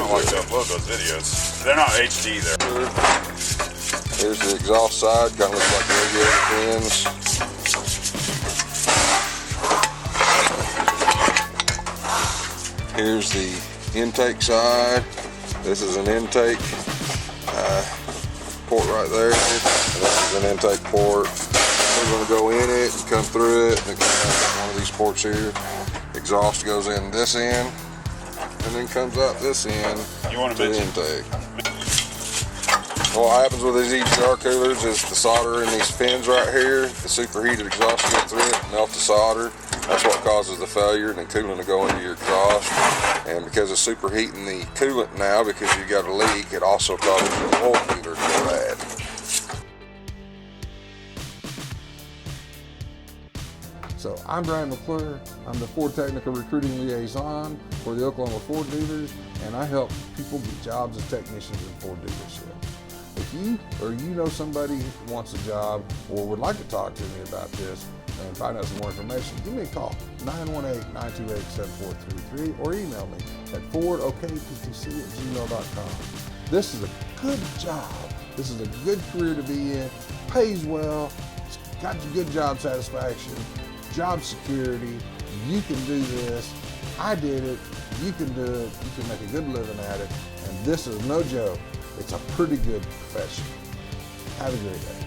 don't like to upload those videos. They're not HD there. Here's the exhaust side, kind of looks like radiator fins. Here's the intake side. This is an intake port right there, and this is an intake port. We're going to go in it and come through it, and it comes out one of these ports here. Exhaust goes in this end, and then comes out this end to the intake. What happens with these EGR coolers is the solder in these fins right here, the superheated exhaust will go through it, melt the solder. That's what causes the failure and the coolant to go into your exhaust. And because it's superheating the coolant now, because you got a leak, it also causes your oil cooler to go bad. So I'm Brian McClure. I'm the Ford Technical Recruiting Liaison for the Oklahoma Ford dealers, and I help people get jobs as technicians in Ford dealership. If you or you know somebody who wants a job or would like to talk to me about this and find out some more information, give me a call, 918-928-7433, or email me at fordoktptc@gmail.com. This is a good job. This is a good career to be in, pays well, it's got you good job satisfaction, job security. You can do this. I did it. You can do it. You can make a good living at it. And this is no joke. It's a pretty good profession. Have a great day.